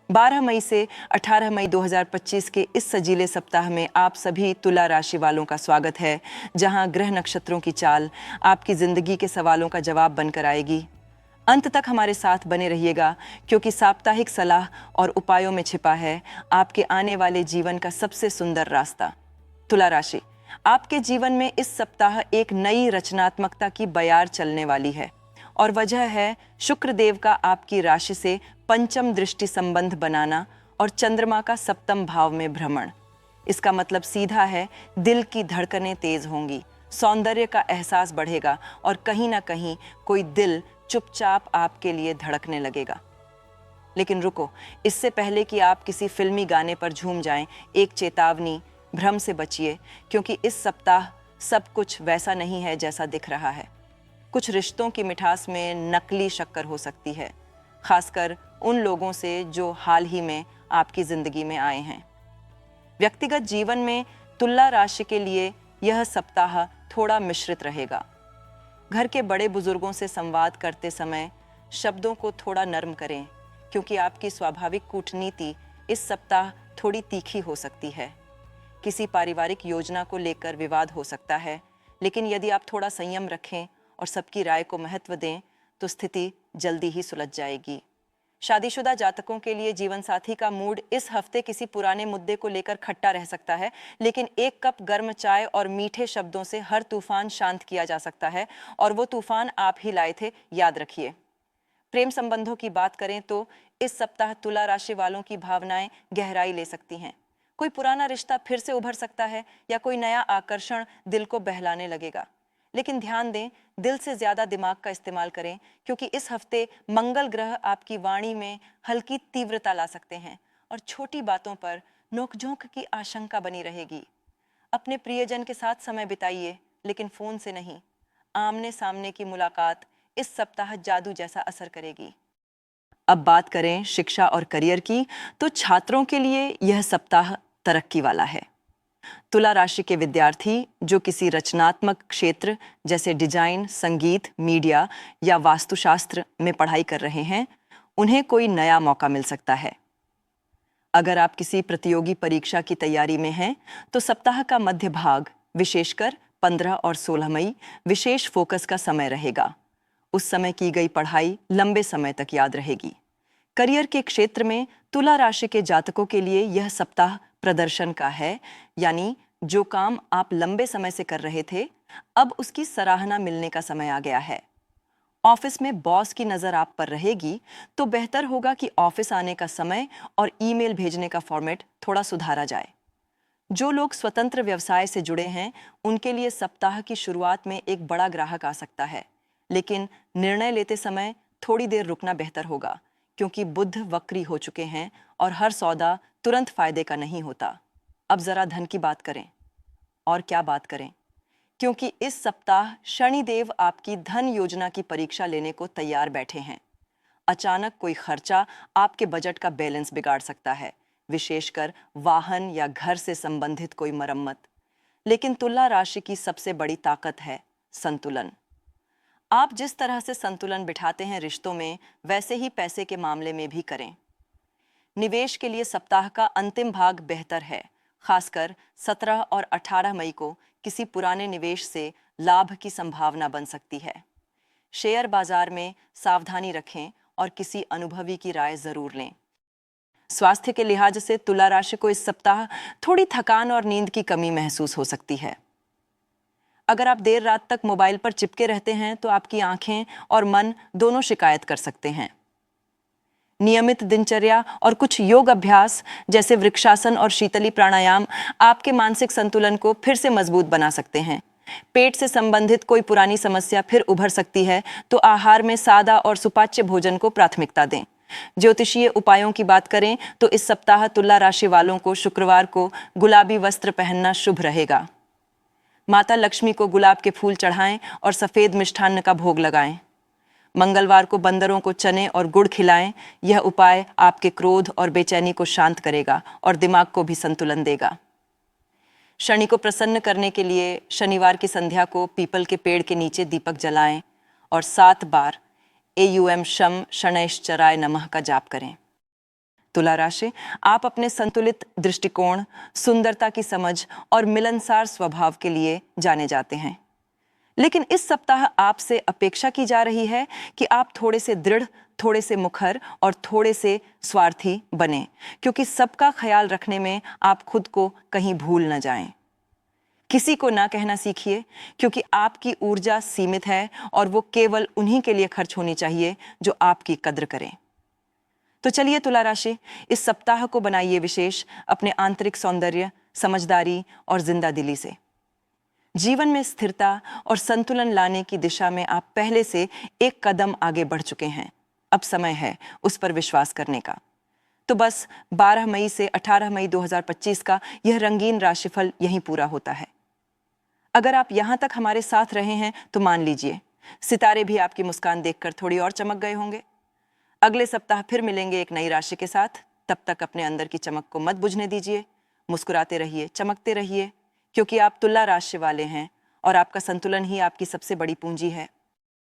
12 मई से 18 मई 2025 के इस सजीले सप्ताह में आप सभी तुला राशि वालों का स्वागत है, जहां ग्रह नक्षत्रों की चाल आपकी जिंदगी के सवालों का जवाब बनकर आएगी। अंत तक हमारे साथ बने रहिएगा, क्योंकि साप्ताहिक सलाह और उपायों में छिपा है आपके आने वाले जीवन का सबसे सुंदर रास्ता। तुला राशि, आपके जीवन में इस सप्ताह एक नई रचनात्मकता की बयार चलने वाली है, और वजह है शुक्र देव का आपकी राशि से पंचम दृष्टि संबंध बनाना और चंद्रमा का सप्तम भाव में भ्रमण। इसका मतलब सीधा है, दिल की धड़कनें तेज होंगी, सौंदर्य का एहसास बढ़ेगा और कहीं ना कहीं कोई दिल चुपचाप आपके लिए धड़कने लगेगा। लेकिन रुको, इससे पहले कि आप किसी फिल्मी गाने पर झूम जाएं, एक चेतावनी, भ्रम से बचिए, क्योंकि इस सप्ताह सब कुछ वैसा नहीं है जैसा दिख रहा है। कुछ रिश्तों की मिठास में नकली शक्कर हो सकती है, खासकर उन लोगों से जो हाल ही में आपकी जिंदगी में आए हैं। व्यक्तिगत जीवन में तुला राशि के लिए यह सप्ताह थोड़ा मिश्रित रहेगा। घर के बड़े बुजुर्गों से संवाद करते समय शब्दों को थोड़ा नर्म करें, क्योंकि आपकी स्वाभाविक कूटनीति इस सप्ताह थोड़ी तीखी हो सकती है। किसी पारिवारिक योजना को लेकर विवाद हो सकता है, लेकिन यदि आप थोड़ा संयम रखें और सबकी राय को महत्व दें तो स्थिति जल्दी ही सुलझ जाएगी। शादीशुदा जातकों के लिए जीवन साथी का मूड इस हफ्ते किसी पुराने मुद्दे को लेकर खट्टा रह सकता है, लेकिन एक कप गर्म चाय और मीठे शब्दों से हर तूफान शांत किया जा सकता है, और वो तूफान आप ही लाए थे, याद रखिए। प्रेम संबंधों की बात करें तो इस सप्ताह तुला राशि वालों की भावनाएं गहराई ले सकती हैं। कोई पुराना रिश्ता फिर से उभर सकता है या कोई नया आकर्षण दिल को बहलाने लगेगा। लेकिन ध्यान दें, दिल से ज्यादा दिमाग का इस्तेमाल करें, क्योंकि इस हफ्ते मंगल ग्रह आपकी वाणी में हल्की तीव्रता ला सकते हैं और छोटी बातों पर नोकझोंक की आशंका बनी रहेगी। अपने प्रियजन के साथ समय बिताइए, लेकिन फोन से नहीं। आमने सामने की मुलाकात इस सप्ताह जादू जैसा असर करेगी। अब बात करें शिक्षा और करियर की, तो छात्रों के लिए यह सप्ताह तरक्की वाला है। तुला राशि के विद्यार्थी जो किसी रचनात्मक क्षेत्र जैसे डिजाइन, संगीत, मीडिया या वास्तुशास्त्र में पढ़ाई कर रहे हैं, उन्हें कोई नया मौका मिल सकता है। अगर आप किसी प्रतियोगी परीक्षा की तैयारी में हैं, तो सप्ताह का मध्य भाग, विशेषकर 15 और 16 मई, विशेष फोकस का समय रहेगा। उस समय की गई पढ़ाई लंबे समय तक याद रहेगी। करियर के क्षेत्र में तुला राशि के जातकों के लिए यह सप्ताह प्रदर्शन का है, यानी जो काम आप लंबे समय से कर रहे थे, अब उसकी सराहना मिलने का समय आ गया है। ऑफिस में बॉस की नजर आप पर रहेगी, तो बेहतर होगा कि ऑफिस आने का समय और ईमेल भेजने का फॉर्मेट थोड़ा सुधारा जाए। जो लोग स्वतंत्र व्यवसाय से जुड़े हैं, उनके लिए सप्ताह की शुरुआत में एक बड़ा ग्राहक आ सकता है, लेकिन निर्णय लेते समय थोड़ी देर रुकना बेहतर होगा, क्योंकि बुध वक्री हो चुके हैं और हर सौदा तुरंत फायदे का नहीं होता। अब जरा धन की बात करें। और क्या बात करें, क्योंकि इस सप्ताह शनिदेव आपकी धन योजना की परीक्षा लेने को तैयार बैठे हैं। अचानक कोई खर्चा आपके बजट का बैलेंस बिगाड़ सकता है, विशेषकर वाहन या घर से संबंधित कोई मरम्मत। लेकिन तुला राशि की सबसे बड़ी ताकत है संतुलन। आप जिस तरह से संतुलन बिठाते हैं रिश्तों में, वैसे ही पैसे के मामले में भी करें। निवेश के लिए सप्ताह का अंतिम भाग बेहतर है, खासकर 17 और 18 मई को किसी पुराने निवेश से लाभ की संभावना बन सकती है। शेयर बाजार में सावधानी रखें और किसी अनुभवी की राय जरूर लें। स्वास्थ्य के लिहाज से तुला राशि को इस सप्ताह थोड़ी थकान और नींद की कमी महसूस हो सकती है। अगर आप देर रात तक मोबाइल पर चिपके रहते हैं, तो आपकी आंखें और मन दोनों शिकायत कर सकते हैं। नियमित दिनचर्या और कुछ योग अभ्यास जैसे वृक्षासन और शीतली प्राणायाम आपके मानसिक संतुलन को फिर से मजबूत बना सकते हैं। पेट से संबंधित कोई पुरानी समस्या फिर उभर सकती है, तो आहार में सादा और सुपाच्य भोजन को प्राथमिकता दें। ज्योतिषीय उपायों की बात करें तो इस सप्ताह तुला राशि वालों को शुक्रवार को गुलाबी वस्त्र पहनना शुभ रहेगा। माता लक्ष्मी को गुलाब के फूल चढ़ाएं और सफेद मिष्ठान्न का भोग लगाएं। मंगलवार को बंदरों को चने और गुड़ खिलाएं। यह उपाय आपके क्रोध और बेचैनी को शांत करेगा और दिमाग को भी संतुलन देगा। शनि को प्रसन्न करने के लिए शनिवार की संध्या को पीपल के पेड़ के नीचे दीपक जलाएं और 7 बार एयुएम शम शनैश्चराय नमः का जाप करें। तुला राशि, आप अपने संतुलित दृष्टिकोण, सुंदरता की समझ और मिलनसार स्वभाव के लिए जाने जाते हैं। लेकिन इस सप्ताह आपसे अपेक्षा की जा रही है कि आप थोड़े से दृढ़, थोड़े से मुखर और थोड़े से स्वार्थी बने, क्योंकि सबका ख्याल रखने में आप खुद को कहीं भूल न जाएं। किसी को ना कहना सीखिए, क्योंकि आपकी ऊर्जा सीमित है और वो केवल उन्हीं के लिए खर्च होनी चाहिए जो आपकी कद्र करें। तो चलिए तुला राशि, इस सप्ताह को बनाइए विशेष अपने आंतरिक सौंदर्य, समझदारी और जिंदा दिली से। जीवन में स्थिरता और संतुलन लाने की दिशा में आप पहले से एक कदम आगे बढ़ चुके हैं। अब समय है उस पर विश्वास करने का। तो बस 12 मई से 18 मई 2025 का यह रंगीन राशिफल यहीं पूरा होता है। अगर आप यहां तक हमारे साथ रहे हैं तो मान लीजिए सितारे भी आपकी मुस्कान देखकर थोड़ी और चमक गए होंगे। अगले सप्ताह फिर मिलेंगे एक नई राशि के साथ। तब तक अपने अंदर की चमक को मत बुझने दीजिए। मुस्कुराते रहिए, चमकते रहिए, क्योंकि आप तुला राशि वाले हैं और आपका संतुलन ही आपकी सबसे बड़ी पूंजी है।